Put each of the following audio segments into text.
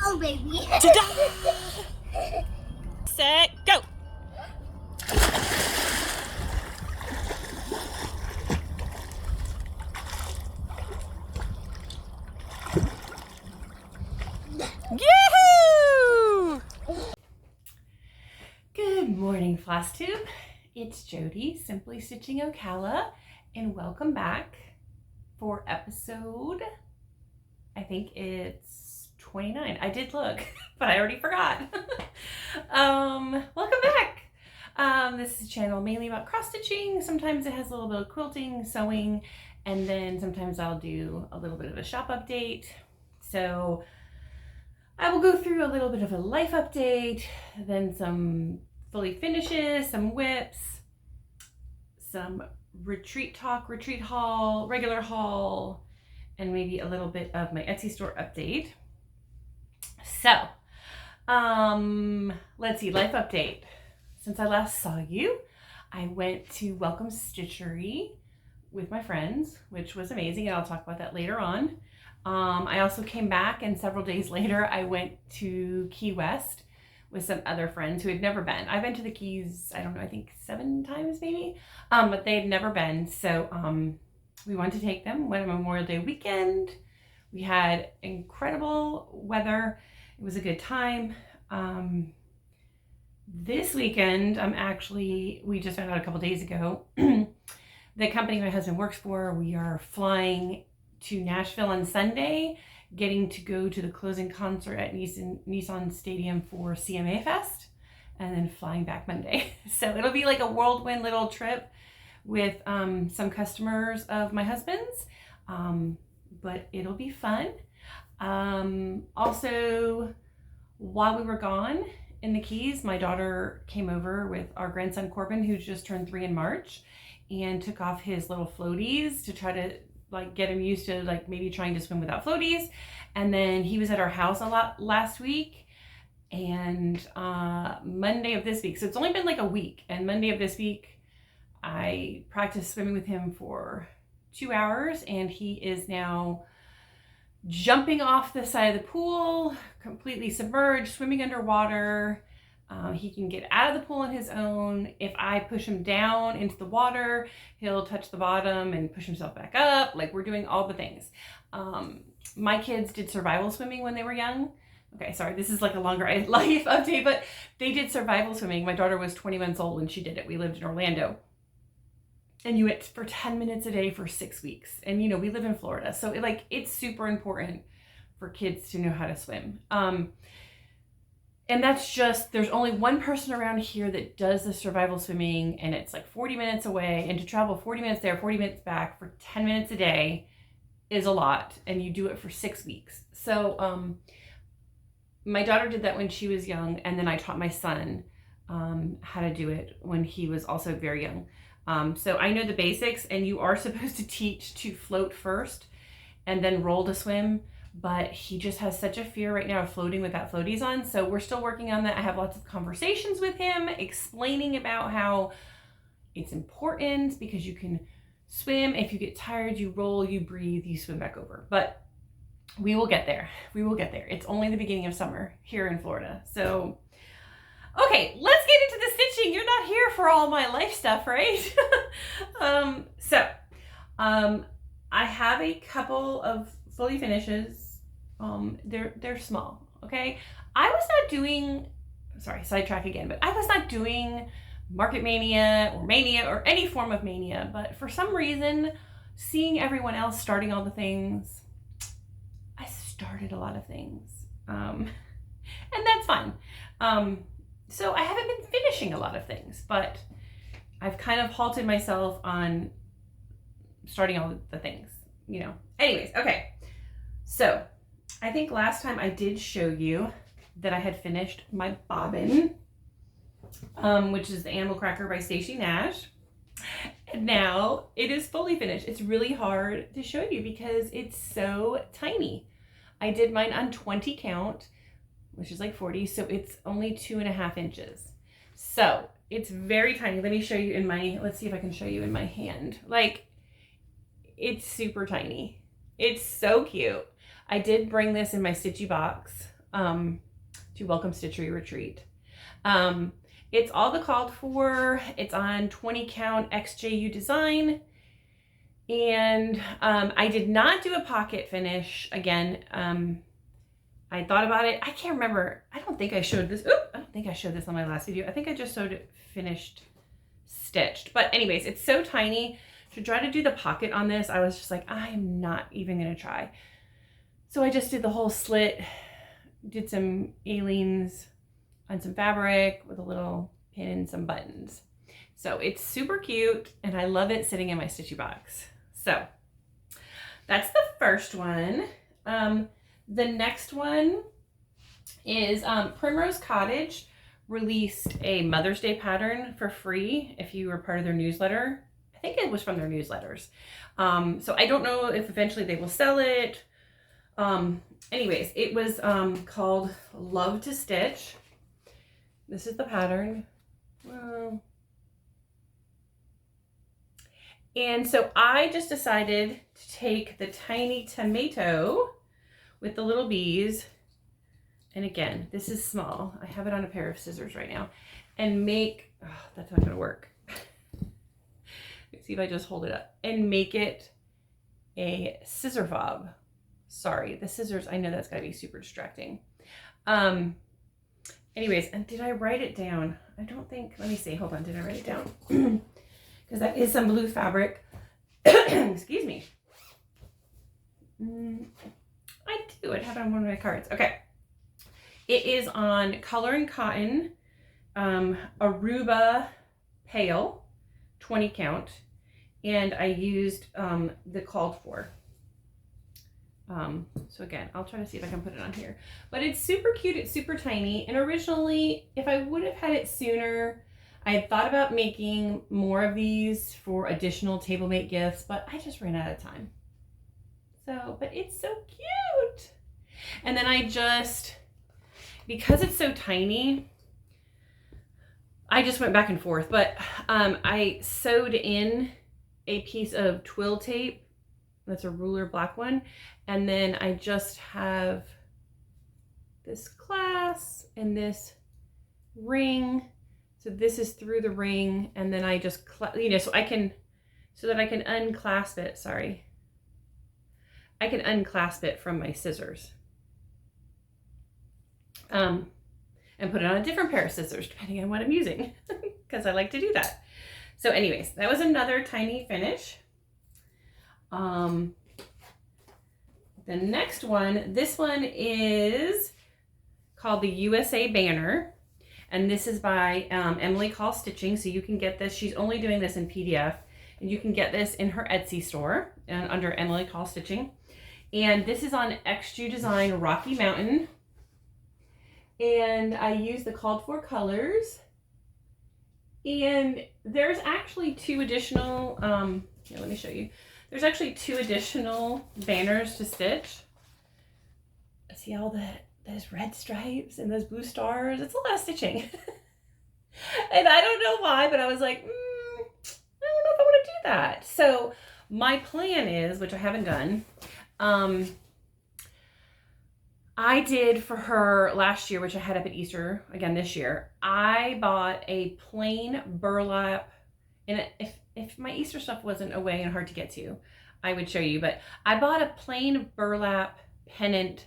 Oh, baby. Set, go. Yoo-hoo! Good morning, Flosstube. It's Jody, Simply Stitching Ocala, and welcome back for episode, I think it's 29. I did look, but I already forgot. Welcome back. This is a channel mainly about cross stitching. Sometimes it has a little bit of quilting, sewing, and then sometimes I'll do a little bit of a shop update. So I will go through a little bit of a life update, then some fully finishes, some whips, some retreat talk, retreat haul, regular haul, and maybe a little bit of my Etsy store update. So, let's see, life update. Since I last saw you, I went to Welcome Stitchery with my friends, which was amazing, and I'll talk about that later on. I also came back, and several days later, I went to Key West with some other friends who had never been. I've been to the Keys, I don't know, I think 7 times maybe, but they had never been. So we wanted to take them. Went on Memorial Day weekend. We had incredible weather. It was a good time. This weekend, we just found out a couple days ago, the company my husband works for, we are flying to Nashville on Sunday, getting to go to the closing concert at Nissan Stadium for CMA Fest, and then flying back Monday. So it'll be like a whirlwind little trip with some customers of my husband's, but it'll be fun. Also, while we were gone in the Keys, my daughter came over with our grandson Corbin, who just turned 3 in March, and took off his little floaties to try to get him used to maybe trying to swim without floaties. And then he was at our house a lot last week, and Monday of this week, so it's only been like a week, and Monday of this week I practiced swimming with him for 2 hours, and he is now jumping off the side of the pool, completely submerged, swimming underwater. He can get out of the pool on his own. If I push him down into the water, he'll touch the bottom and push himself back up. We're doing all the things. My kids did survival swimming when they were young. Okay, sorry, this is like a longer life update, but they did survival swimming. My daughter was 20 months old when she did it. We lived in Orlando. And you went for 10 minutes a day for 6 weeks. And we live in Florida, so it's super important for kids to know how to swim. And that's just, there's only one person around here that does the survival swimming, and it's 40 minutes away, and to travel 40 minutes there, 40 minutes back for 10 minutes a day is a lot, and you do it for 6 weeks. So my daughter did that when she was young, and then I taught my son how to do it when he was also very young. So I know the basics, and you are supposed to teach to float first and then roll to swim. But he just has such a fear right now of floating without floaties on. So we're still working on that. I have lots of conversations with him explaining about how it's important because you can swim. If you get tired, you roll, you breathe, you swim back over. But we will get there. We will get there. It's only the beginning of summer here in Florida. So, okay, let's get into the stitching. You're not here for all my life stuff, right? I have a couple of fully finishes. They're small, okay? I was not doing, sorry, sidetrack again, but I was not doing market mania or any form of mania, but for some reason, seeing everyone else starting all the things, I started a lot of things, and that's fine. So I haven't been finishing a lot of things, but I've kind of halted myself on starting all the things, Anyways, okay. So I think last time I did show you that I had finished my Bobbin, which is the Animal Cracker by Stacy Nash. And now it is fully finished. It's really hard to show you because it's so tiny. I did mine on 20 count, which is like 40, so it's only 2.5 inches. So it's very tiny. Let me show you in my, let's see if I can show you in my hand. Like, it's super tiny. It's so cute. I did bring this in my Stitchy box to welcome Stitchery Retreat. It's all the called for. It's on 20 count XJU design. And I did not do a pocket finish again. I thought about it. I can't remember. I don't think I showed this. Oop, I don't think I showed this on my last video. I think I just showed it finished stitched. But anyways, it's so tiny. To try to do the pocket on this, I was just like, I'm not even going to try. So I just did the whole slit, did some A-leans on some fabric with a little pin and some buttons. So it's super cute and I love it sitting in my Stitchy box. So that's the first one. The next one is Primrose Cottage released a Mother's Day pattern for free if you were part of their newsletter. I think it was from their newsletters. So I don't know if eventually they will sell it. Anyways, it was called Love to Stitch. This is the pattern. And so I just decided to take the tiny tomato with the little bees. And again, this is small. I have it on a pair of scissors right now. And make, oh, that's not gonna work. Let's see if I just hold it up. And make it a scissor fob. Sorry, the scissors, I know that's gotta be super distracting. Anyways, and did I write it down? I don't think, let me see, hold on, did I write it down? Because that is some blue fabric. Excuse me. I do, I have it on one of my cards. Okay. It is on Color and Cotton, Aruba Pale, 20 count. And I used the called for. So again, I'll try to see if I can put it on here. But it's super cute, it's super tiny. And originally, if I would have had it sooner, I had thought about making more of these for additional table mate gifts, but I just ran out of time. So, but it's so cute. And then I just, because it's so tiny, I just went back and forth, but I sewed in a piece of twill tape. That's a ruler black one. And then I just have this clasp and this ring. So this is through the ring. And then I just, you know, so that I can unclasp it, sorry. I can unclasp it from my scissors. And put it on a different pair of scissors, depending on what I'm using, because I like to do that. So anyways, that was another tiny finish. The next one, this one is called the USA Banner. And this is by Emily Call Stitching. So you can get this, she's only doing this in PDF. And you can get this in her Etsy store under Emily Call Stitching. And this is on XJU Design Rocky Mountain. And I use the called for colors. And there's actually two additional, here, let me show you. There's actually two additional banners to stitch. See all those red stripes and those blue stars? It's a lot of stitching. And I don't know why, but I was like, I don't know if I want to do that. So my plan is, which I haven't done, I did for her last year, which I had up at Easter again this year. I bought a plain burlap, and if my Easter stuff wasn't away and hard to get to, I would show you, but I bought a plain burlap pennant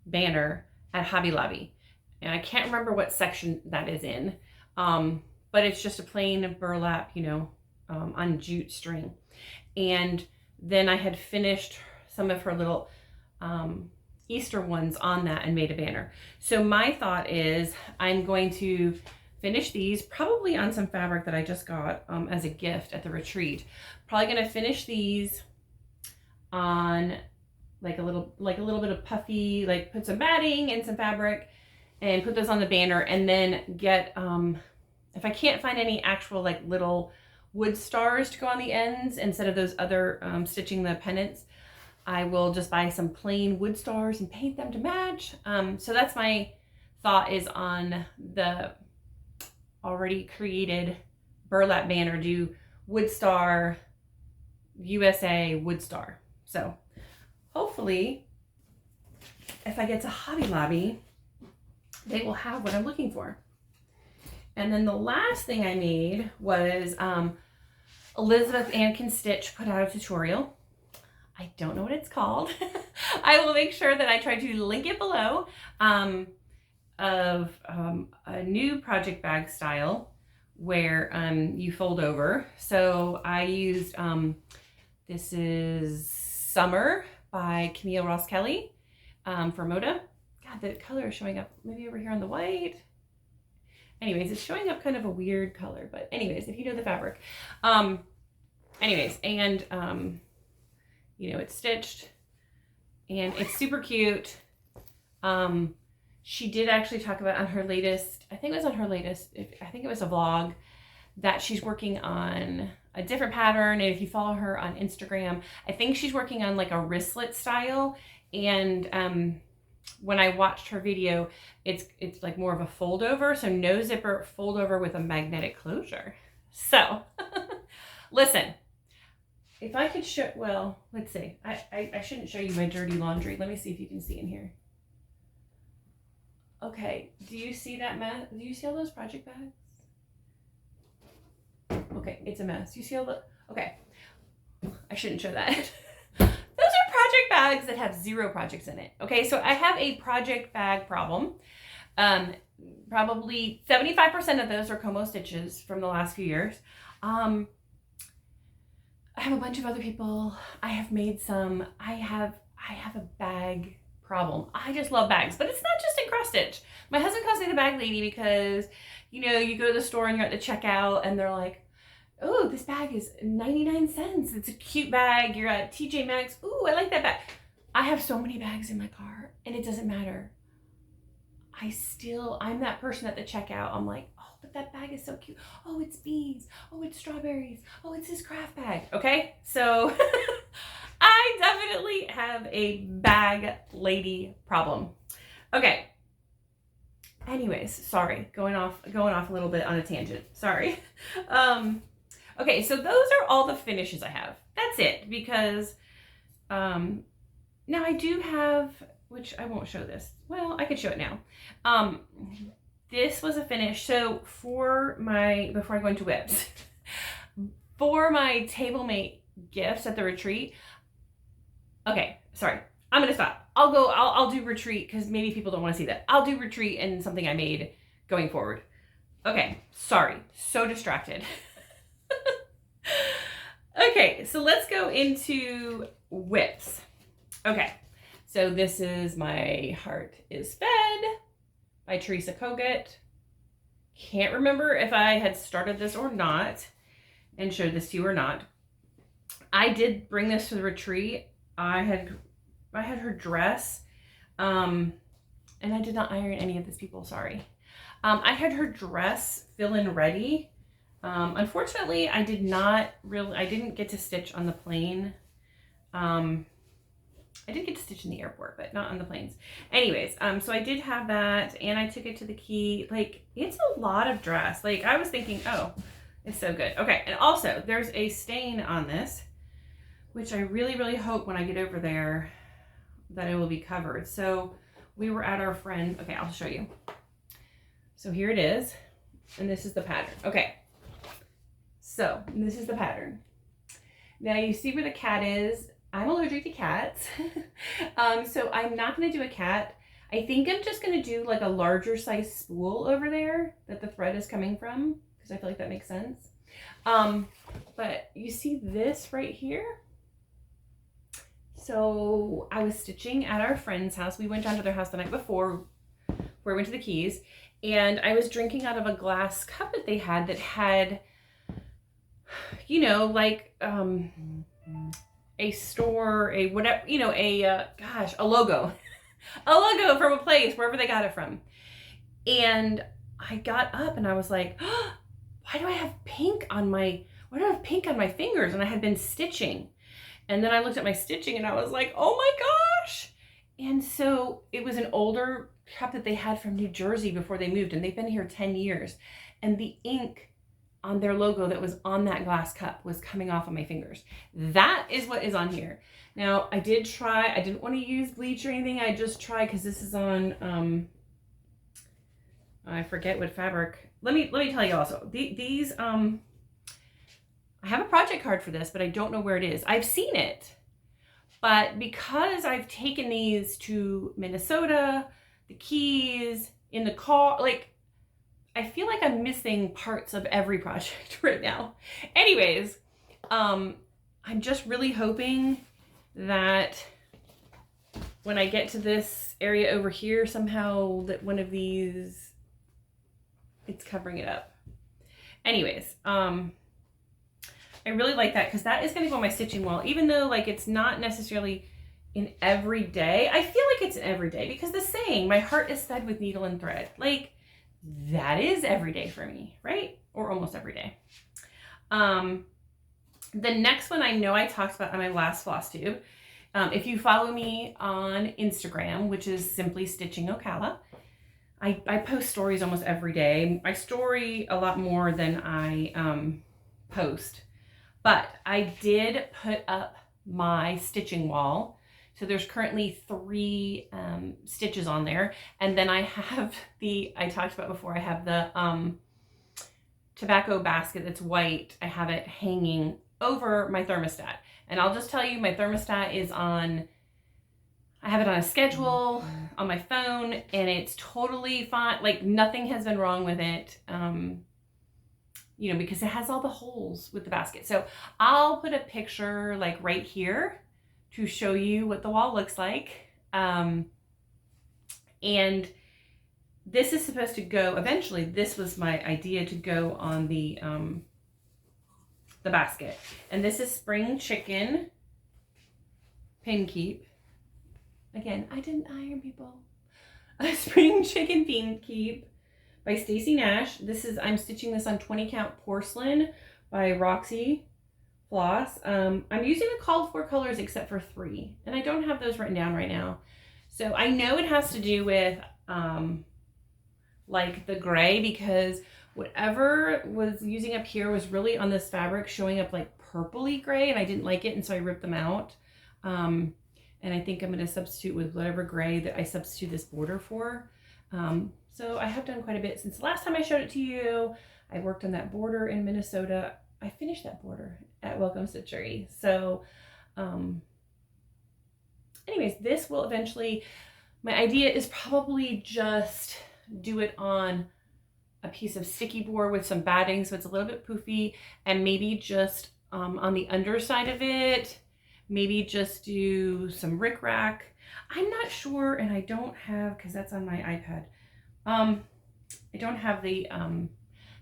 banner at Hobby Lobby. And I can't remember what section that is in, but it's just a plain burlap, you know, on jute string. And then I had finished some of her little Easter ones on that and made a banner. So my thought is I'm going to finish these probably on some fabric that I just got as a gift at the retreat. Probably gonna finish these on like a little bit of puffy, like put some batting and some fabric and put those on the banner, and then get, if I can't find any actual like little wood stars to go on the ends instead of those other stitching the pennants, I will just buy some plain wood stars and paint them to match. So that's my thought, is on the already created burlap banner, do wood star, USA wood star. So hopefully if I get to Hobby Lobby, they will have what I'm looking for. And then the last thing I made was Elizabeth Ann Can Stitch put out a tutorial. I don't know what it's called. I will make sure that I try to link it below, of a new project bag style where you fold over. So I used, this is Summer by Camille Ross Kelly for Moda. God, the color is showing up maybe over here on the white. Anyways, it's showing up kind of a weird color, but anyways, if you know the fabric. Anyways, and you know, it's stitched and it's super cute. She did actually talk about on her latest, I think it was on her latest, I think it was a vlog, that she's working on a different pattern. And if you follow her on Instagram, I think she's working on like a wristlet style. And when I watched her video, it's like more of a fold over. So no zipper, fold over with a magnetic closure. So listen, if I could show, well, let's see. I shouldn't show you my dirty laundry. Let me see if you can see in here. Okay, do you see that mess? Do you see all those project bags? Okay, it's a mess. You see all the, okay. I shouldn't show that. Those are project bags that have 0 projects in it. Okay, so I have a project bag problem. Probably 75% of those are Como stitches from the last few years. I have a bunch of other people. I have made some. I have a bag problem. I just love bags, but it's not just in cross stitch. My husband calls me the bag lady because, you know, you go to the store and you're at the checkout and they're like, oh, this bag is 99 cents. It's a cute bag. You're at TJ Maxx. Ooh, I like that bag. I have so many bags in my car and it doesn't matter. I'm that person at the checkout. I'm like, oh, but that bag is so cute. Oh, it's bees. Oh, it's strawberries. Oh, it's this craft bag. Okay, so I definitely have a bag lady problem. Okay. Anyways, sorry, going off a little bit on a tangent. Sorry. Okay, so those are all the finishes I have. That's it, because now I do have, which I won't show this. Well, I could show it now. This was a finish. So for my, before I go into whips, for my table mate gifts at the retreat. Okay, sorry. I'm gonna stop. I'll do retreat because maybe people don't want to see that. I'll do retreat and something I made going forward. Okay, sorry. So distracted. Okay, so let's go into whips. Okay, so this is My Heart is Fed by Teresa Kogut. Can't remember if I had started this or not and showed this to you or not. I did bring this to the retreat. I had her dress, and I did not iron any of these people, sorry. I had her dress fill in ready. Unfortunately, I didn't get to stitch on the plane. I did get to stitch in the airport, but not on the planes. Anyways, so I did have that, and I took it to the key. Like, it's a lot of dress. Like, I was thinking, oh, it's so good. Okay, and also, there's a stain on this, which I really, really hope when I get over there that it will be covered. So we were at our friend, okay, I'll show you. So here it is, and this is the pattern. Okay, so this is the pattern. Now you see where the cat is. I'm allergic to cats, so I'm not gonna do a cat. I think I'm just gonna do like a larger size spool over there that the thread is coming from, because I feel like that makes sense. But you see this right here? So I was stitching at our friend's house. We went down to their house the night before we went to the Keys, and I was drinking out of a glass cup that they had that had, you know, like a store, a whatever, you know, a logo. A logo from a place, wherever they got it from. And I got up and I was like, oh, why do I have pink on my fingers? And I had been stitching. And then I looked at my stitching and I was like, oh my gosh. And so it was an older cup that they had from New Jersey before they moved, and they've been here 10 years. And the ink on their logo that was on that glass cup was coming off of my fingers. That is what is on here. Now, I did try, I didn't want to use bleach or anything. I just tried, because this is on, I forget what fabric. Let me tell you also, these, I have a project card for this, but I don't know where it is. I've seen it, but because I've taken these to Minnesota, the Keys, in the car, like, I feel like I'm missing parts of every project right now. Anyways, I'm just really hoping that when I get to this area over here, somehow that one of these, it's covering it up. Anyways, I really like that, because that is going to go on my stitching wall, even though like it's not necessarily in every day. I feel like it's in every day, because the saying, my heart is fed with needle and thread, like that is every day for me, right? Or almost every day. The next one I know I talked about on my last floss tube. If you follow me on Instagram, which is Simply Stitching Ocala, I post stories almost every day. I story a lot more than I post, but I did put up my stitching wall. So there's currently 3 stitches on there. And then I have I talked about before, I have the tobacco basket that's white. I have it hanging over my thermostat. And I'll just tell you, my thermostat is on, I have it on a schedule on my phone, and it's totally fine. Like nothing has been wrong with it. You know, because it has all the holes with the basket. So I'll put a picture like right here to show you what the wall looks like. And this is supposed to go, eventually, this was my idea to go on the basket. And this is Spring Chicken Pinkeep. Again, I didn't iron, people. Spring Chicken Pinkeep by Stacy Nash. I'm stitching this on 20 count porcelain by Roxy Floss. I'm using the called for colors except for 3, and I don't have those written down right now. So I know it has to do with like the gray, because whatever was using up here was really on this fabric showing up like purpley gray, and I didn't like it, and so I ripped them out. And I think I'm going to substitute with whatever gray that I substitute this border for. So I have done quite a bit since the last time I showed it to you. I worked on that border in Minnesota. I finished that border at Welcome Stitchery. So anyways, this will eventually, my idea is probably just do it on a piece of sticky board with some batting so it's a little bit poofy, and maybe just on the underside of it, maybe just do some rickrack. I'm not sure, and I don't have, because that's on my iPad. I don't have the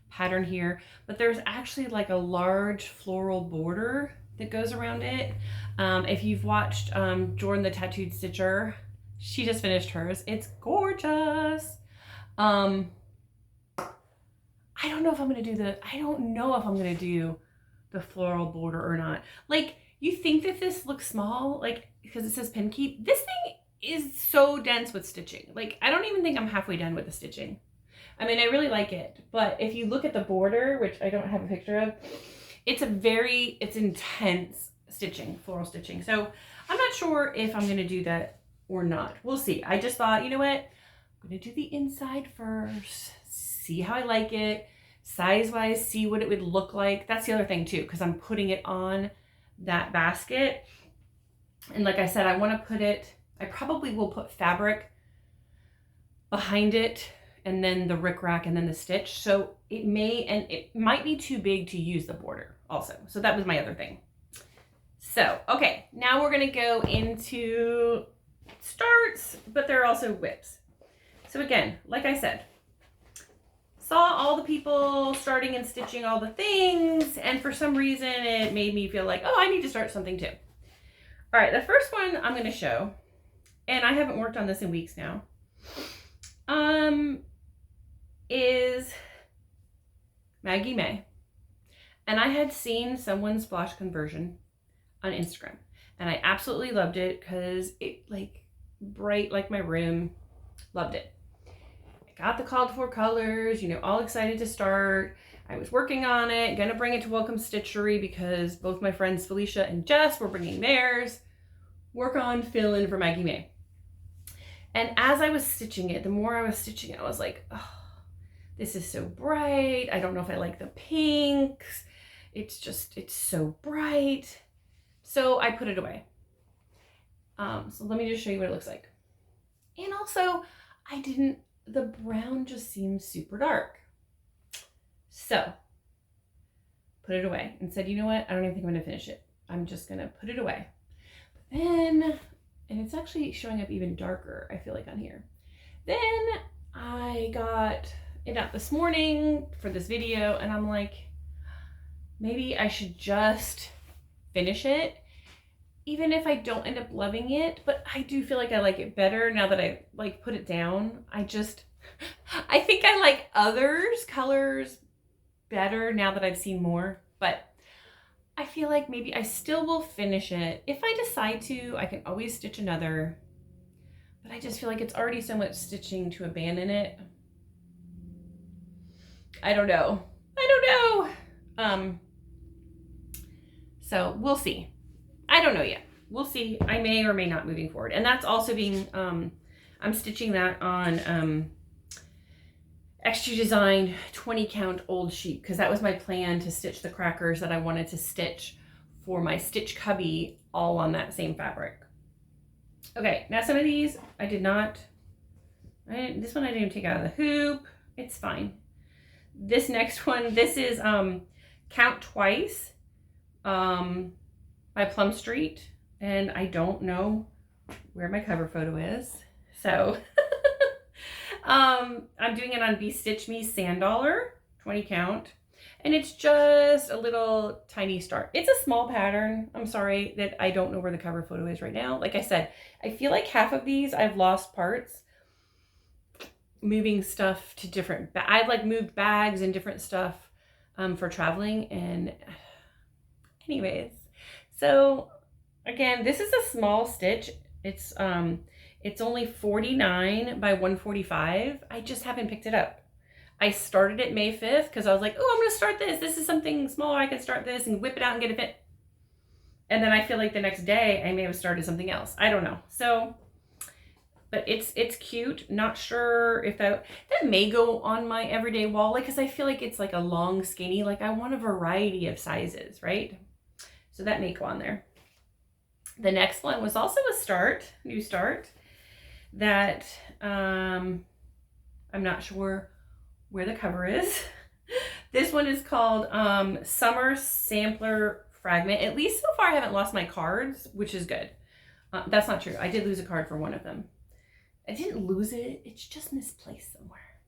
pattern here, but there's actually like a large floral border that goes around it. If you've watched Jordan the Tattooed Stitcher, she just finished hers. It's gorgeous. I don't know if I'm gonna do the floral border or not. Like, you think that this looks small, like because it says Pinkeep. This thing is so dense with stitching. Like, I don't even think I'm halfway done with the stitching. I mean, I really like it, but if you look at the border, which I don't have a picture of, it's intense stitching, floral stitching. So I'm not sure if I'm gonna do that or not. We'll see. I just thought, you know what? I'm gonna do the inside first, see how I like it, size-wise, see what it would look like. That's the other thing too, because I'm putting it on that basket. And like I said, I want to put it, I probably will put fabric behind it, and then the rickrack, and then the stitch. So it might be too big to use the border also. So that was my other thing. So, okay, now we're going to go into starts, but there are also whips. So again, like I said, saw all the people starting and stitching all the things, and for some reason it made me feel like, oh, I need to start something too. All right, the first one I'm going to show, and I haven't worked on this in weeks now. is Maggie May. And I had seen someone's splash conversion on Instagram. And I absolutely loved it because it like bright like my room. Loved it. I got the called for colors, you know, all excited to start. I was working on it, gonna bring it to Welcome Stitchery because both my friends Felicia and Jess were bringing theirs. Work on fill in for Maggie May. And as I was stitching it, the more I was stitching it, I was like, oh, this is so bright. I don't know if I like the pinks. It's so bright. So I put it away. So let me just show you what it looks like. And also, the brown just seems super dark. So, put it away and said, you know what? I don't even think I'm gonna finish it. I'm just gonna put it away. But then, and it's actually showing up even darker, I feel like, on here. Then I got it out this morning for this video and I'm like, maybe I should just finish it. Even if I don't end up loving it, but I do feel like I like it better now that I like put it down. I think I like others' colors better now that I've seen more, but I feel like maybe I still will finish it. If I decide to, I can always stitch another, but I just feel like it's already so much stitching to abandon it. I don't know. So we'll see. I don't know yet. We'll see. I may or may not moving forward. And that's also being, I'm stitching that on Extra Design 20 count old sheep because that was my plan to stitch the crackers that I wanted to stitch for my stitch cubby all on that same fabric. Okay, now some of these I did not, this one I didn't even take out of the hoop. It's fine. This next one, this is Count Twice by Plum Street. And I don't know where my cover photo is. So I'm doing it on Be Stitch Me Sand Dollar, 20 count. And it's just a little tiny start. It's a small pattern. I'm sorry that I don't know where the cover photo is right now. Like I said, I feel like half of these I've lost parts moving stuff to different, I've like moved bags and different stuff for traveling. And anyways, so again, this is a small stitch. It's only 49 by 145. I just haven't picked it up. I started it May 5th because I was like, oh, I'm going to start this. This is something smaller. I can start this and whip it out and get it fit. And then I feel like the next day I may have started something else. I don't know. So, but it's cute. Not sure if that may go on my everyday wall, like, because I feel like it's like a long skinny. Like I want a variety of sizes, right? So that may go on there. The next one was also a new start, that I'm not sure where the cover is. This one is called Summer Sampler Fragment. At least so far I haven't lost my cards, which is good. That's not true. I did lose a card for one of them. I didn't lose it. It's just misplaced somewhere.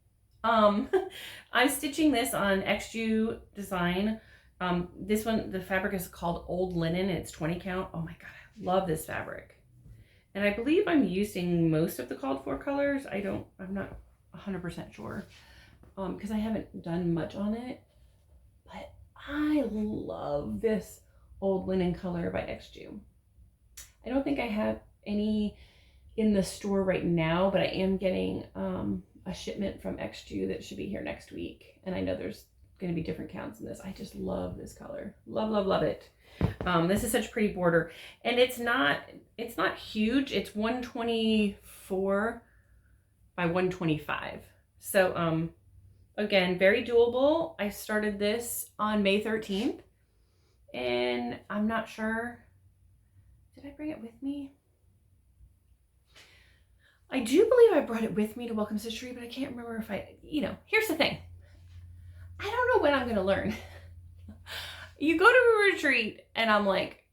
I'm stitching this on XU Design. This one, the fabric is called Old Linen. And it's 20 count. Oh my God, I love this fabric. And I believe I'm using most of the called for colors. I'm not 100% sure because I haven't done much on it. But I love this Old Linen color by XU. I don't think I have any in the store right now, but I am getting a shipment from XU that should be here next week. And I know there's going to be different counts in this. I just love this color. Love, love, love it. This is such a pretty border, and it's not huge. It's 124 by 125. So again, very doable. I started this on May 13th, and I'm not sure, did I bring it with me? I do believe I brought it with me to Welcome Stitchery, but I can't remember if here's the thing. I don't know when I'm going to learn. You go to a retreat and I'm like,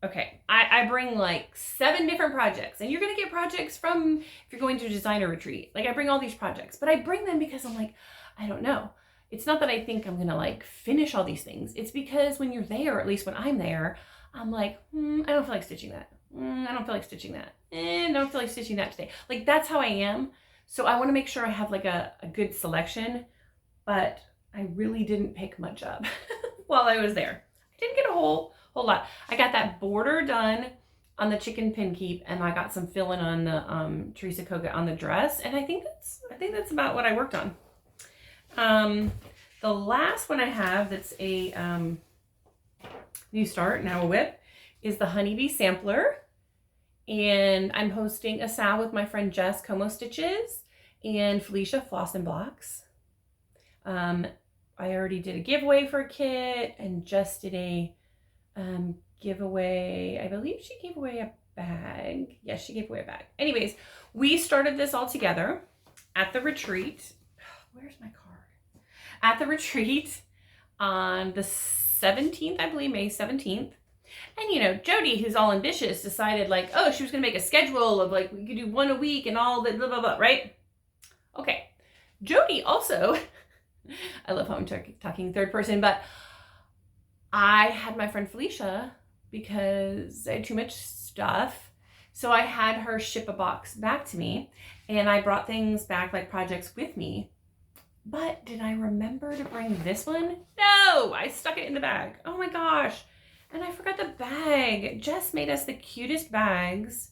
okay, I bring like 7 different projects, and you're going to get projects from, if you're going to a designer retreat, like I bring all these projects, but I bring them because I'm like, I don't know. It's not that I think I'm going to like finish all these things. It's because when you're there, or at least when I'm there, I'm like, I don't feel like stitching that. I don't feel like stitching that. I don't feel like stitching that today. Like that's how I am. So I want to make sure I have like a good selection, but I really didn't pick much up while I was there. I didn't get a whole lot. I got that border done on the chicken Pinkeep, and I got some fill-in on the Teresa Kogut on the dress, and I think that's about what I worked on. The last one I have that's a new start, now a whip, is the Honeybee sampler, and I'm hosting a sal with my friend Jess Como Stitches and Felicia Floss and Blocks. I already did a giveaway for a kit, and Jess did a giveaway. I believe she gave away a bag. Yes, she gave away a bag. Anyways, we started this all together at the retreat. Where's my card? At the retreat on the 17th, I believe, May 17th. And you know, Jody, who's all ambitious, decided like, oh, she was gonna make a schedule of like, we could do one a week and all that, blah, blah, blah, right? Okay. Jody also, I love how I'm talking third person, but I had my friend Felicia, because I had too much stuff, so I had her ship a box back to me, and I brought things back, like projects, with me. But did I remember to bring this one? No, I stuck it in the bag. Oh my gosh. And I forgot the bag. Jess made us the cutest bags.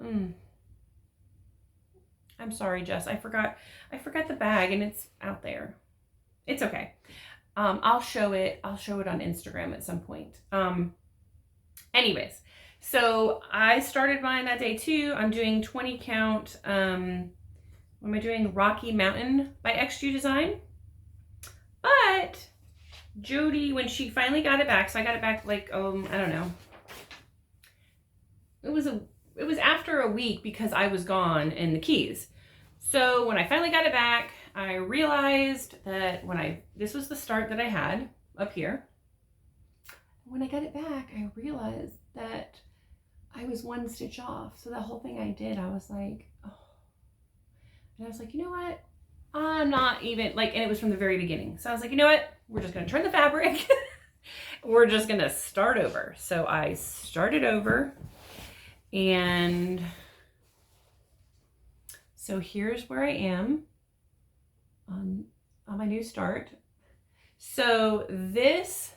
I'm sorry, Jess. I forgot the bag, and it's out there. It's okay. I'll show it on Instagram at some point. Anyways, so I started mine that day too. I'm doing 20 count. What am I doing? Rocky Mountain by XG Design. But Jody, when she finally got it back, so I got it back like, I don't know. It was after a week because I was gone in the Keys. So when I finally got it back, I realized that this was the start that I had up here. When I got it back, I realized that I was one stitch off. So the whole thing I did, I was like, oh. And I was like, you know what? I'm not even, like, and it was from the very beginning. So I was like, you know what? We're just going to turn the fabric. We're just going to start over. So I started over, and so here's where I am on my new start. So this,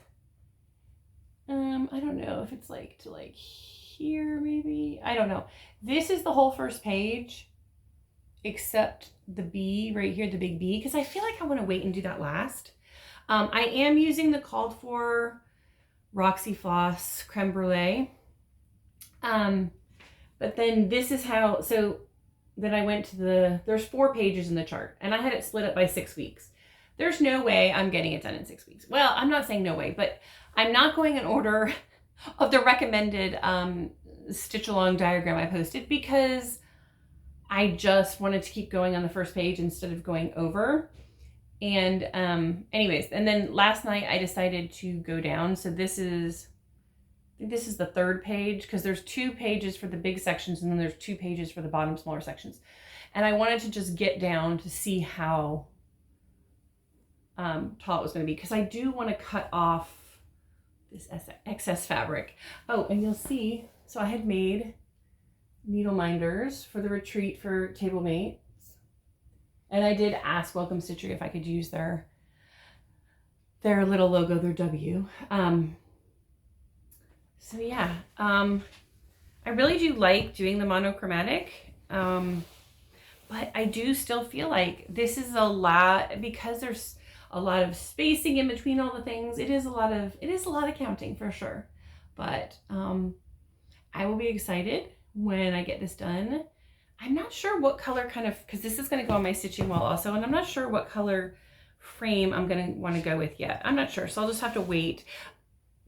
I don't know if it's like to like here, maybe, I don't know. This is the whole first page, except the B right here, the big B, because I feel like I want to wait and do that last. I am using the called for Roxy Floss Creme Brulee. But then this is how, so then I went to there's 4 pages in the chart, and I had it split up by 6 weeks. There's no way I'm getting it done in 6 weeks. Well, I'm not saying no way, but I'm not going in order of the recommended stitch along diagram I posted, because I just wanted to keep going on the first page instead of going over. And anyways, and then last night I decided to go down. So this is the 3rd page, because there's 2 pages for the big sections, and then there's 2 pages for the bottom smaller sections. And I wanted to just get down to see how tall it was going to be, because I do want to cut off this excess fabric. Oh, and you'll see, so I had made needle minders for the retreat for table mates, and I did ask Welcome Stitchery if I could use their little logo, their W. So yeah, I really do like doing the monochromatic, but I do still feel like this is a lot, because there's a lot of spacing in between all the things. It is a lot of counting for sure, but I will be excited when I get this done. I'm not sure what color because this is going to go on my stitching wall also, and I'm not sure what color frame I'm going to want to go with yet. I'm not sure, so I'll just have to wait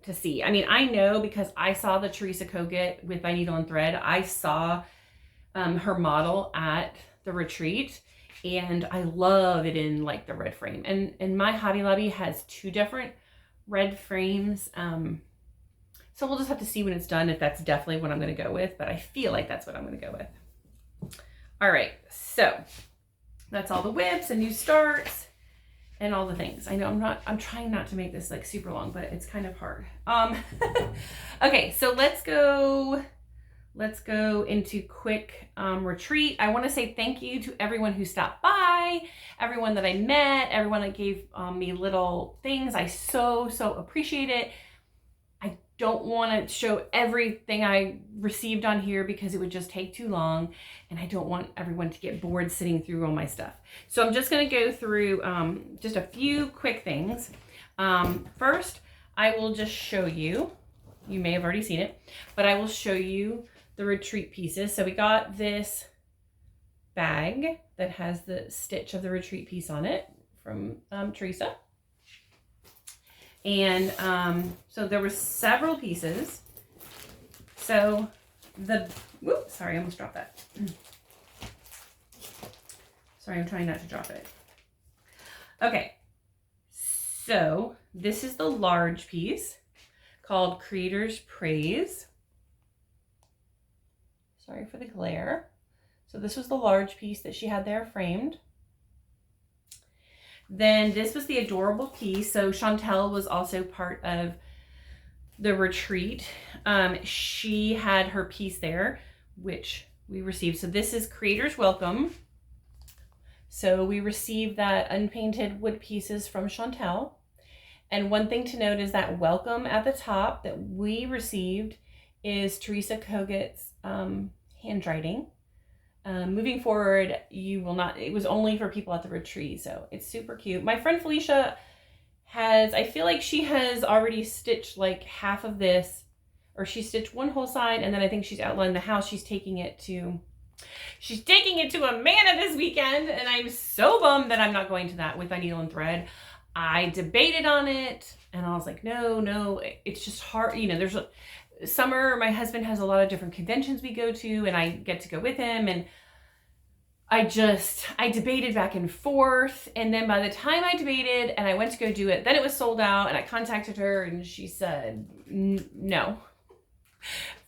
to see. I mean, I know because I saw the Teresa Kogut with my needle and thread. I saw her model at the retreat, and I love it in like the red frame. And my Hobby Lobby has 2 different red frames. So we'll just have to see when it's done if that's definitely what I'm going to go with, but I feel like that's what I'm going to go with. All right, so that's all the whips and new starts and all the things. I know I'm trying not to make this like super long, but it's kind of hard. Okay, so let's go let's go into quick retreat. I want to say thank you to everyone who stopped by, everyone that I met, everyone that gave me little things. I so appreciate it. I don't want to show everything I received on here because it would just take too long, and I don't want everyone to get bored sitting through all my stuff. So I'm just going to go through just a few quick things. First, I will just show you, you may have already seen it, but I will show you the retreat pieces. So we got this bag that has the stitch of the retreat piece on it from Teresa. And so there were several pieces. So whoops, sorry, I almost dropped that. Sorry, I'm trying not to drop it. Okay, so this is the large piece called Creator's Praise. Sorry for the glare. So this was the large piece that she had there framed. Then this was the adorable piece. So Chantel was also part of the retreat. She had her piece there, which we received. So this is Creator's Welcome. So we received that unpainted wood pieces from Chantel. And one thing to note is that welcome at the top that we received is Teresa Kogut's handwriting. Moving forward, you will not, it was only for people at the retreat, so it's super cute. My friend Felicia has, I feel like she has already stitched like half of this, or she stitched one whole side, and then I think she's outlined the house. She's taking it to Amanda this weekend, and I'm so bummed that I'm not going to that with my needle and thread. I debated on it, and I was like, no, it's just hard. You know, there's summer, my husband has a lot of different conventions we go to, and I get to go with him, and I debated back and forth, and then by the time I debated and I went to go do it, then it was sold out, and I contacted her, and she said no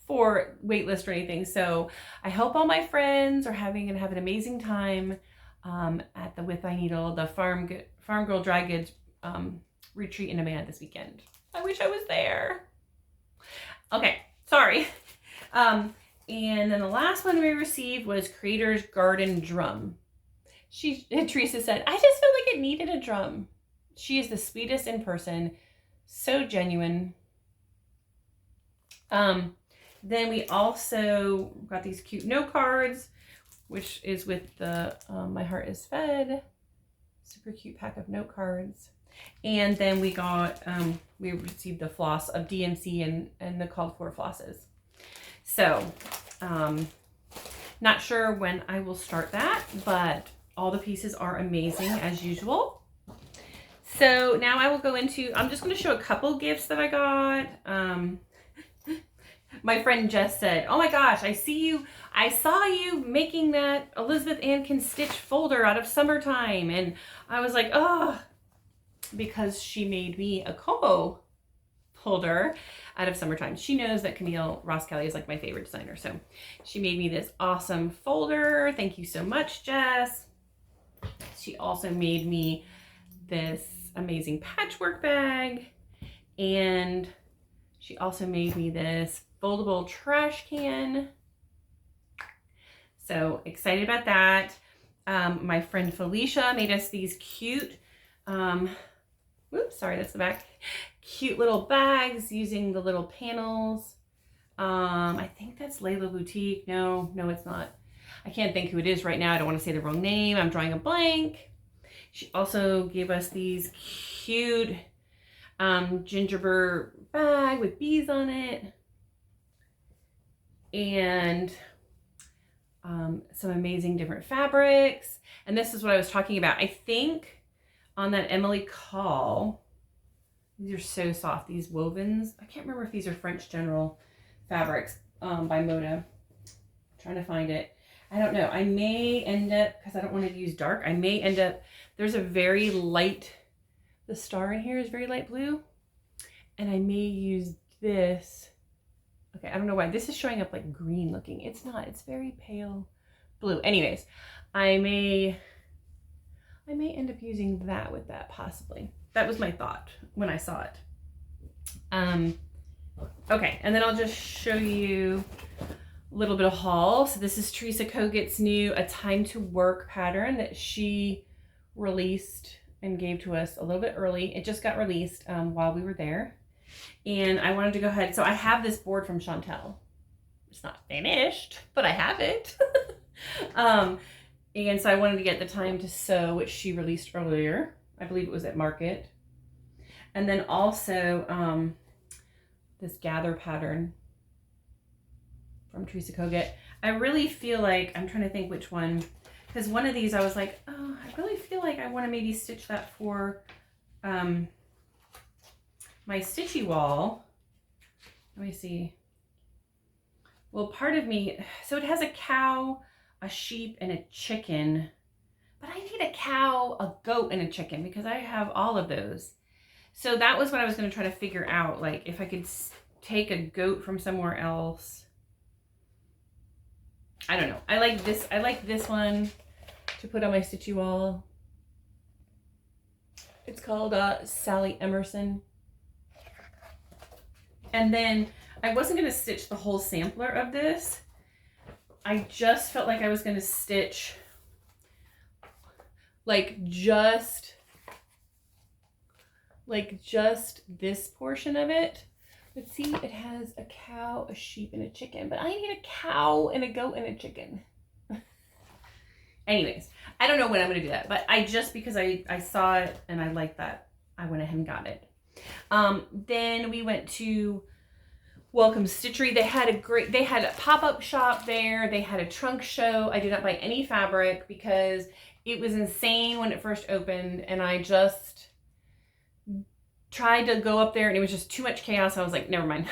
for waitlist or anything. So I hope all my friends are having an amazing time at the With Thy Needle, the Farm Girl Dry Goods retreat in Amanda this weekend. I wish I was there. Okay, sorry. And then the last one we received was Creator's Garden Drum. Teresa said, I just felt like it needed a drum. She is the sweetest in person, so genuine. Then we also got these cute note cards, which is with the My Heart is Fed. Super cute pack of note cards. And then we got, we received the floss of DMC and the called for flosses. So, not sure when I will start that, but all the pieces are amazing as usual. So now I will go into, I'm just going to show a couple gifts that I got. My friend Jess said, oh my gosh, I saw you making that Elizabeth Ann Can Stitch folder out of summertime. And I was like, oh, because she made me a combo folder out of summertime. She knows that Camille Ross Kelly is like my favorite designer. So she made me this awesome folder. Thank you so much, Jess. She also made me this amazing patchwork bag. And she also made me this foldable trash can. So excited about that. My friend Felicia made us these cute, whoops, sorry, that's the back. Cute little bags using the little panels. I think that's Layla Boutique. No, it's not. I can't think who it is right now. I don't want to say the wrong name. I'm drawing a blank. She also gave us these cute gingerbread bag with bees on it. And some amazing different fabrics. And this is what I was talking about. I think on that Emily call, these are so soft, these wovens. I can't remember if these are French General fabrics by Moda. I'm trying to find it. I don't know. I may end up, because I don't want to use dark, I may end up, there's a very light, the star in here is very light blue. And I may use this. Okay, I don't know why. This is showing up like green looking. It's not. It's very pale blue. Anyways, I may end up using that with that possibly. That was my thought when I saw it. Okay, and then I'll just show you little bit of haul. So this is Teresa Kogut's new A Time to Work pattern that she released and gave to us a little bit early. It just got released while we were there. And I wanted to go ahead. So I have this board from Chantel. It's not finished, but I have it. And so I wanted to get the Time to Sew, which she released earlier. I believe it was at Market. And then also this Gather pattern from Teresa Kogut. I really feel like, I'm trying to think which one, because one of these I was like, oh, I really feel like I want to maybe stitch that for my Stitchy wall. Let me see. Well, part of me, so it has a cow, a sheep, and a chicken, but I need a cow, a goat, and a chicken because I have all of those. So that was what I was going to try to figure out, like if I could take a goat from somewhere else. I don't know. I like this one to put on my Stitchy wall. It's called Sally Emerson. And then I wasn't going to stitch the whole sampler of this. I just felt like I was going to stitch like just this portion of it. Let's see, it has a cow, a sheep, and a chicken, but I need a cow and a goat and a chicken. Anyways, I don't know when I'm going to do that, but because I saw it and I liked that, I went ahead and got it. Then we went to Welcome Stitchery. They had a pop-up shop there. They had a trunk show. I did not buy any fabric because it was insane when it first opened, and I just tried to go up there and it was just too much chaos. I was like, never mind.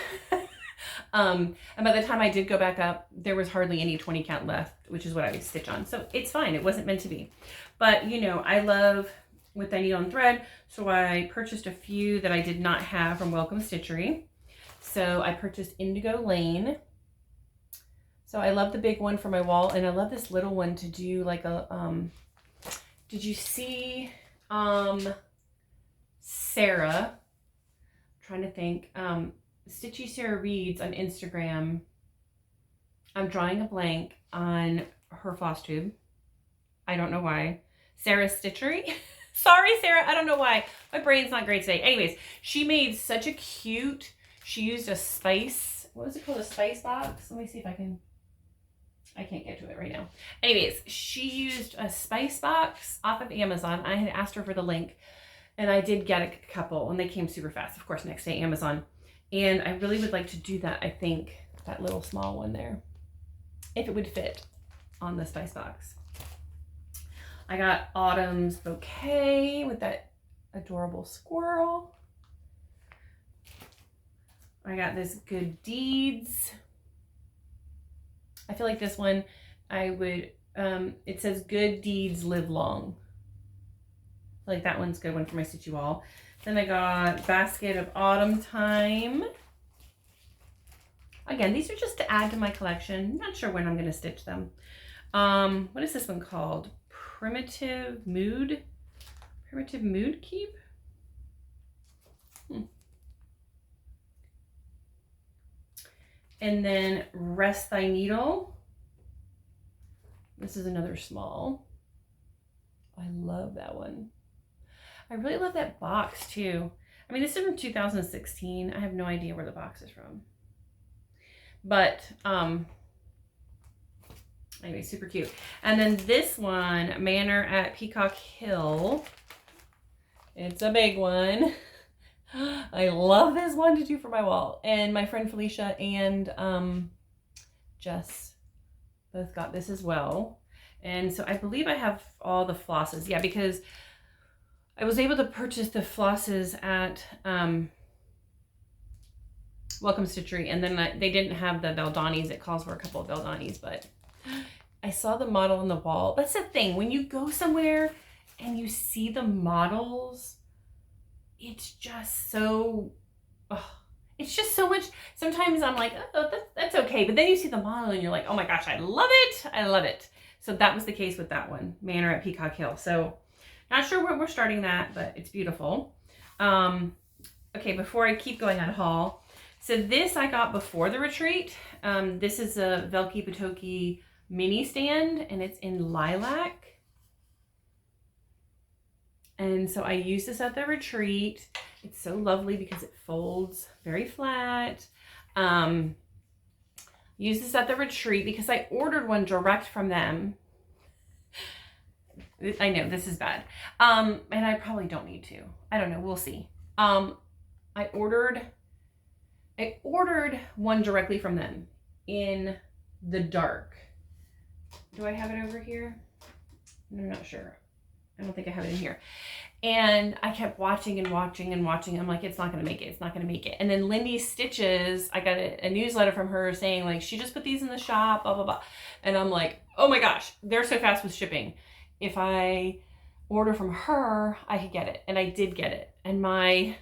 And by the time I did go back up, there was hardly any 20 count left, which is what I would stitch on. So it's fine. It wasn't meant to be. But you know, I love with the needle and thread. So I purchased a few that I did not have from Welcome Stitchery. So I purchased Indigo Lane. So I love the big one for my wall, and I love this little one to do like a, did you see, Sarah, I'm trying to think, Stitchy Sarah Reads on Instagram. I'm drawing a blank on her floss tube. I don't know why. Sarah Stitchery. Sorry, Sarah. I don't know why. My brain's not great today. Anyways, she made such a cute, she used a spice, what was it called? A spice box? Let me see if I can't get to it right now. Anyways, she used a spice box off of Amazon. I had asked her for the link. And I did get a couple, and they came super fast. Of course, next day, Amazon. And I really would like to do that, I think, that little small one there, if it would fit on the spice box. I got Autumn's bouquet with that adorable squirrel. I got this Good Deeds. I feel like this one, I would, it says Good Deeds Live Long. Like that one's a good one for my Stitchy wall. Then I got Basket of Autumn Time. Again, these are just to add to my collection. Not sure when I'm going to stitch them. What is this one called? Primitive Mood Keep? And then Rest Thy Needle. This is another small. I love that one. I really love that box too. I mean, this is from 2016. I have no idea where the box is from. But, anyway, super cute. And then this one, Manor at Peacock Hill. It's a big one. I love this one to do for my wall. And my friend Felicia and Jess both got this as well. And so I believe I have all the flosses. Yeah, because I was able to purchase the flosses at Welcome Stitchery, and then they didn't have the Valdanis. It calls for a couple of Valdanis, but I saw the model on the wall. That's the thing. When you go somewhere and you see the models, it's just so, it's just so much. Sometimes I'm like, oh, that's okay. But then you see the model and you're like, oh my gosh, I love it. I love it. So that was the case with that one, Manor at Peacock Hill. So not sure where we're starting that, but it's beautiful. Okay, before I keep going on haul, So this I got before the retreat. This is a Velky Patoki mini stand, and it's in lilac. And so I used this at the retreat. It's so lovely because it folds very flat. Used this at the retreat because I ordered one direct from them. I know this is bad. And I probably don't need to. I don't know. We'll see. I ordered one directly from them in the dark. Do I have it over here? I'm not sure. I don't think I have it in here. And I kept watching and watching and watching. I'm like, it's not going to make it. It's not going to make it. And then Lindy Stitches, I got a newsletter from her saying like, she just put these in the shop, blah, blah, blah. And I'm like, oh my gosh, they're so fast with shipping. If I order from her, I could get it. And I did get it. And my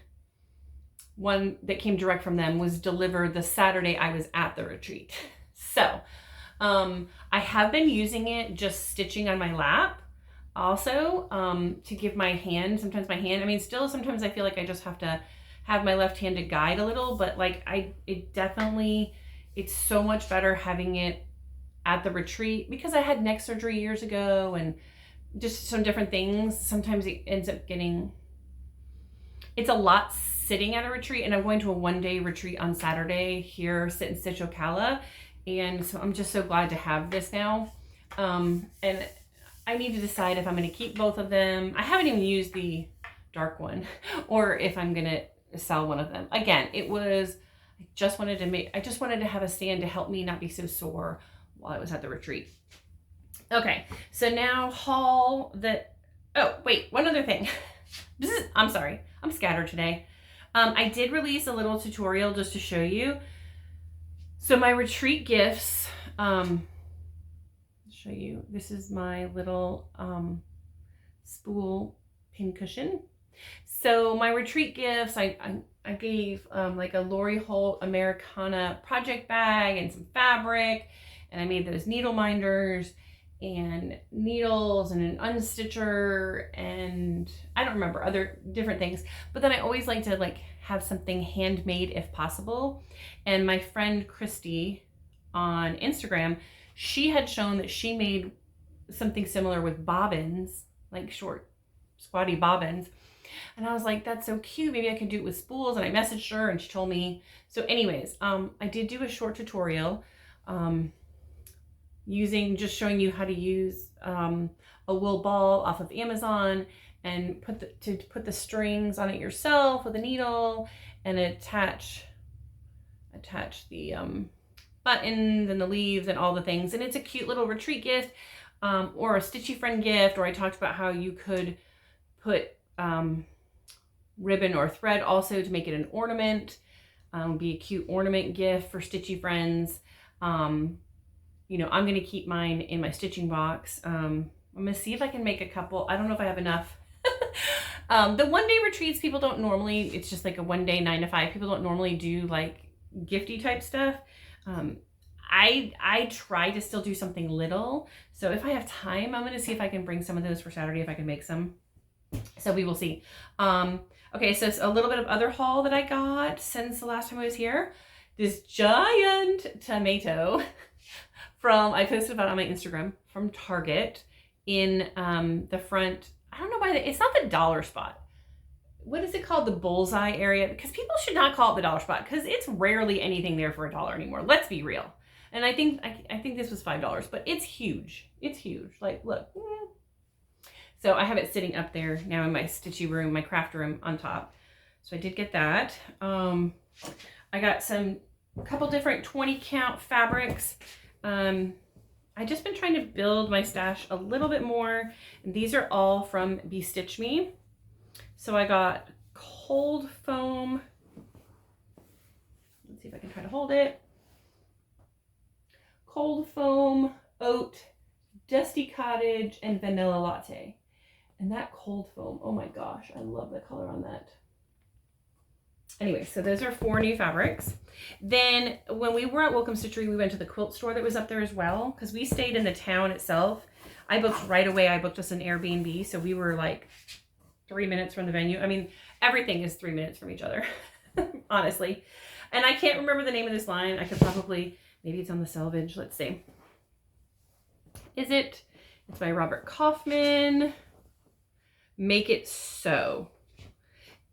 one that came direct from them was delivered the Saturday I was at the retreat. So I have been using it just stitching on my lap. Also, to give my hand, sometimes I feel like I just have to have my left hand to guide a little, but like it's so much better having it at the retreat because I had neck surgery years ago and just some different things. Sometimes it ends up it's a lot sitting at a retreat, and I'm going to a one-day retreat on Saturday here, Sit and Stitch Ocala. And so I'm just so glad to have this now. And I need to decide if I'm going to keep both of them. I haven't even used the dark one or if I'm going to sell one of them. Again, I just wanted to have a stand to help me not be so sore while I was at the retreat. Okay. So now oh, wait, one other thing. I'm sorry. I'm scattered today. I did release a little tutorial just to show you. So my retreat gifts, show you. This is my little spool pin cushion. So my retreat gifts, I gave like a Lori Holt Americana project bag and some fabric, and I made those needle minders and needles and an unstitcher, and I don't remember other different things. But then I always like to have something handmade if possible. And my friend Christy on Instagram, she had shown that she made something similar with bobbins, like short, squatty bobbins. And I was like, that's so cute. Maybe I could do it with spools. And I messaged her and she told me. So anyways, I did do a short tutorial showing you how to use a wool ball off of Amazon and put the strings on it yourself with a needle and attach the buttons and the leaves and all the things. And it's a cute little retreat gift or a Stitchy friend gift. Or I talked about how you could put ribbon or thread also to make it an ornament, be a cute ornament gift for Stitchy friends. I'm going to keep mine in my stitching box. I'm going to see if I can make a couple. I don't know if I have enough. The one-day retreats, people don't normally, it's just like a one-day 9 to 5. People don't normally do like gifty type stuff. I try to still do something little. So if I have time, I'm going to see if I can bring some of those for Saturday, if I can make some. So we will see. Okay, so it's a little bit of other haul that I got since the last time I was here. This giant tomato I posted about it on my Instagram, from Target in the front. I don't know why it's not the dollar spot. What is it called? The bullseye area? Because people should not call it the dollar spot because it's rarely anything there for $1 anymore. Let's be real. And I think this was $5, but it's huge. It's huge. Like, look. So I have it sitting up there now in my stitchy room, my craft room on top. So I did get that. I got a couple different 20 count fabrics. I just been trying to build my stash a little bit more. And these are all from Be Stitch Me. So I got cold foam. Let's see if I can try to hold it. Cold foam, oat, dusty cottage, and vanilla latte. And that cold foam, oh my gosh, I love the color on that. Anyway, so those are 4 new fabrics. Then when we were at Welcome Stitchery, we went to the quilt store that was up there as well, because we stayed in the town itself. I booked right away. I booked us an Airbnb, so we were like 3 minutes from the venue. I mean, everything is 3 minutes from each other, honestly. And I can't remember the name of this line. I could probably, maybe it's on the selvage. Let's see. Is it? It's by Robert Kaufman. Make It So.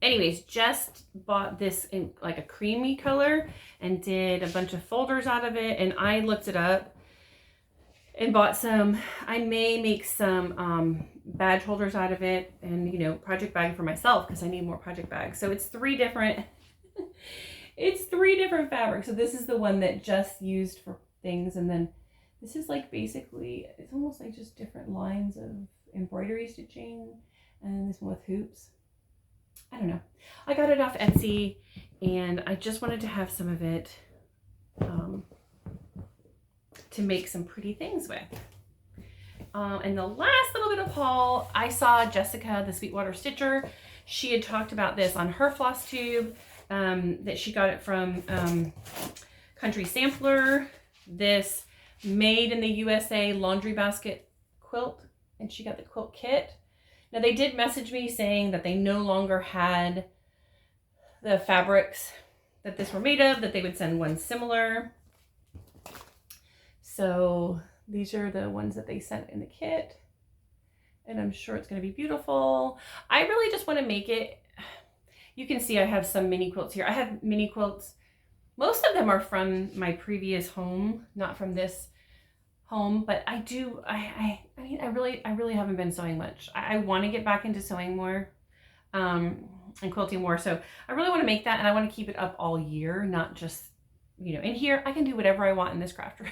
Anyways, just bought this in like a creamy color and did a bunch of folders out of it. And I looked it up and bought some. I may make some badge holders out of it and, you know, project bag for myself because I need more project bags. So it's 3 different, it's 3 different fabrics. So this is the one that just used for things. And then this is like basically, it's almost like just different lines of embroidery stitching. And this one with hoops. I don't know. I got it off Etsy and I just wanted to have some of it to make some pretty things with. And the last little bit of haul, I saw Jessica, the Sweetwater Stitcher. She had talked about this on her floss tube, that she got it from Country Sampler. This made in the USA laundry basket quilt, and she got the quilt kit. Now they did message me saying that they no longer had the fabrics that this were made of, that they would send one similar. So these are the ones that they sent in the kit. And I'm sure it's going to be beautiful. I really just want to make it. You can see I have some mini quilts here. I have mini quilts. Most of them are from my previous home, not from this home, but I do, I mean, I really haven't been sewing much. I want to get back into sewing more, and quilting more. So I really want to make that, and I want to keep it up all year, not just, you know, in here. I can do whatever I want in this craft room.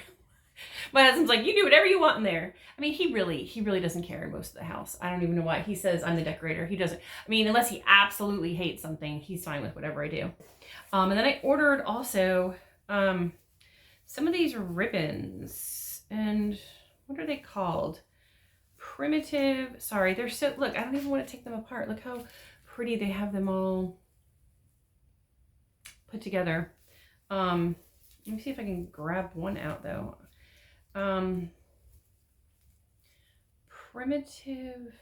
My husband's like, you do whatever you want in there. I mean, he really doesn't care in most of the house. I don't even know why. He says I'm the decorator. He doesn't, I mean, unless he absolutely hates something, he's fine with whatever I do. And then I ordered also, some of these ribbons. And what are they called? Primitive. Sorry, they're so, look, I don't even want to take them apart. Look how pretty they have them all put together. Let me see if I can grab one out though. Primitive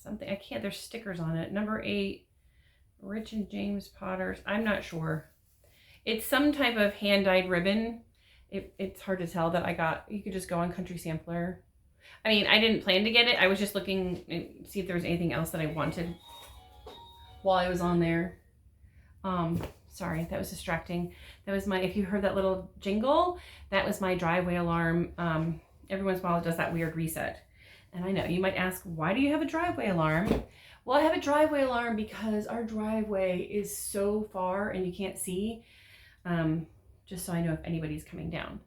something. I can't, there's stickers on it. Number 8, Rich and James Potters. I'm not sure. It's some type of hand-dyed ribbon. It's hard to tell that I got. You could just go on Country Sampler. I mean, I didn't plan to get it. I was just looking and see if there was anything else that I wanted while I was on there. Sorry, that was distracting. That was my, if you heard that little jingle, that was my driveway alarm. Every once in a while it does that weird reset. And I know, you might ask, why do you have a driveway alarm? Well, I have a driveway alarm because our driveway is so far and you can't see. Just so I know if anybody's coming down.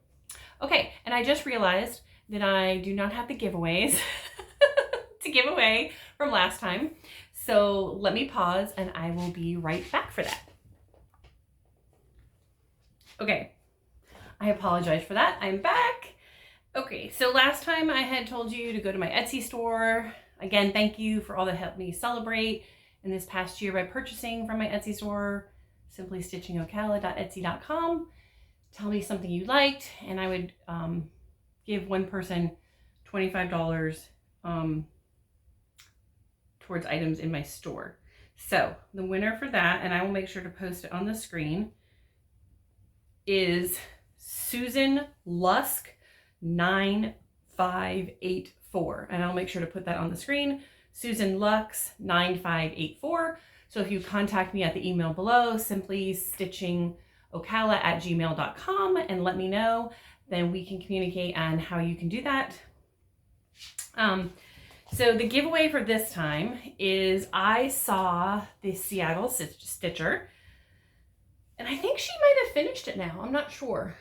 Okay, and I just realized that I do not have the giveaways to give away from last time. So let me pause and I will be right back for that. Okay, I apologize for that. I'm back. Okay, so last time I had told you to go to my Etsy store. Again, thank you for all that helped me celebrate in this past year by purchasing from my Etsy store, simplystitchingocala.etsy.com. Tell me something you liked, and I would give one person $25 towards items in my store. So the winner for that, and I will make sure to post it on the screen, is Susan Lusk 9584, and I'll make sure to put that on the screen. Susan Lux 9584. So if you contact me at the email below, simplystitchingocala@gmail.com, and let me know, then we can communicate on how you can do that. So the giveaway for this time is I saw the Seattle Stitcher, and I think she might have finished it now. I'm not sure.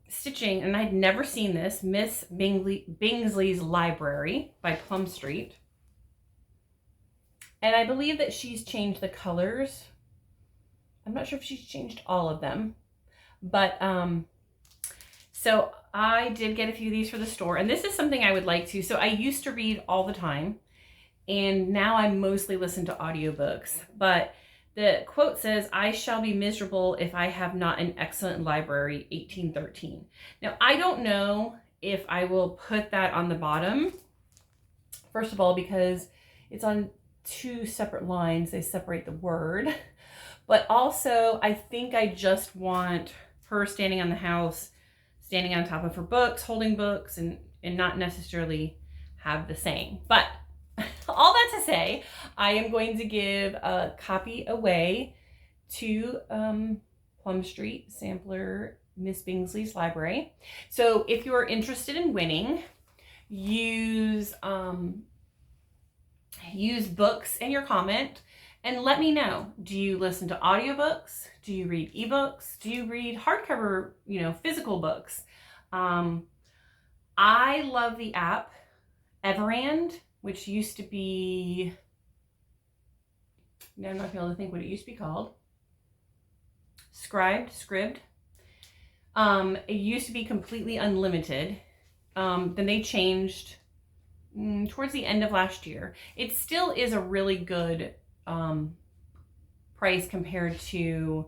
Stitching, and I'd never seen this, Miss Bingsley's Library by Plum Street. And I believe that she's changed the colors. I'm not sure if she's changed all of them. But, so I did get a few of these for the store. And this is something I would like to. So I used to read all the time. And now I mostly listen to audiobooks. But the quote says, "I shall be miserable if I have not an excellent library," 1813. Now, I don't know if I will put that on the bottom. First of all, because it's on 2 separate lines. They separate the word. but also I think I just want her standing on the house, standing on top of her books, holding books, and not necessarily have the same. But all that to say, I am going to give a copy away to Plum Street Sampler, Miss Bingsley's library. So if you're interested in winning, use books in your comment and let me know. Do you listen to audiobooks? Do you read ebooks? Do you read hardcover, physical books? I love the app Everand, which used to be, now I'm not able to think what it used to be called. Scribd. It used to be completely unlimited. Then they changed towards the end of last year. It still is a really good price compared to,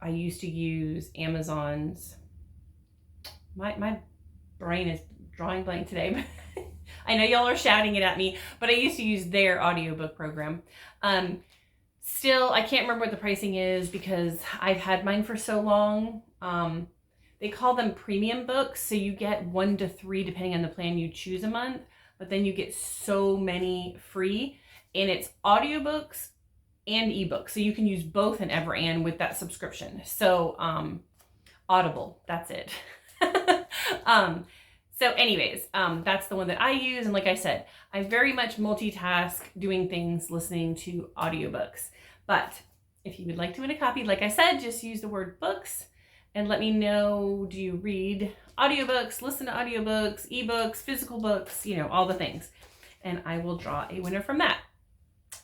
I used to use Amazon's, my brain is drawing blank today, but I know y'all are shouting it at me, but I used to use their audiobook program. Still, I can't remember what the pricing is because I've had mine for so long. They call them premium books, so you get 1 to 3 depending on the plan you choose a month, but then you get so many free, and it's audiobooks and ebooks, so you can use both in Everand with that subscription. So Audible, that's it. So anyways, that's the one that I use, and like I said, I very much multitask doing things, listening to audiobooks. But if you would like to win a copy, like I said, just use the word books and let me know, do you read audiobooks, listen to audiobooks, ebooks, physical books, all the things. And I will draw a winner from that.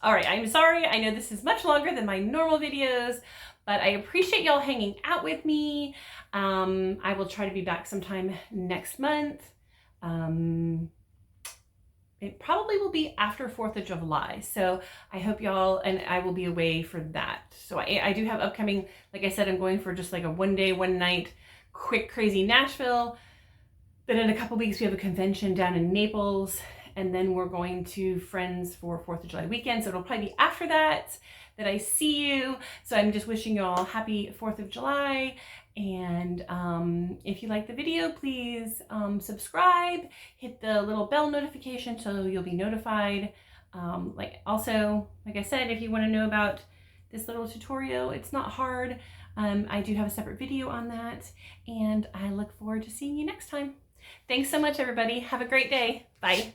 All right, I'm sorry. I know this is much longer than my normal videos, but I appreciate y'all hanging out with me. I will try to be back sometime next month. It probably will be after 4th of July. So I hope y'all, and I will be away for that. So I do have upcoming, like I said, I'm going for just like a 1 day, 1 night, quick, crazy Nashville. Then in a couple weeks, we have a convention down in Naples. And then we're going to Friends for 4th of July weekend. So it'll probably be after that I see you. So I'm just wishing you all happy 4th of July. And if you like the video, please subscribe, hit the little bell notification so you'll be notified. Like I said, if you want to know about this little tutorial, it's not hard. I do have a separate video on that, and I look forward to seeing you next time. Thanks so much, everybody. Have a great day. Bye.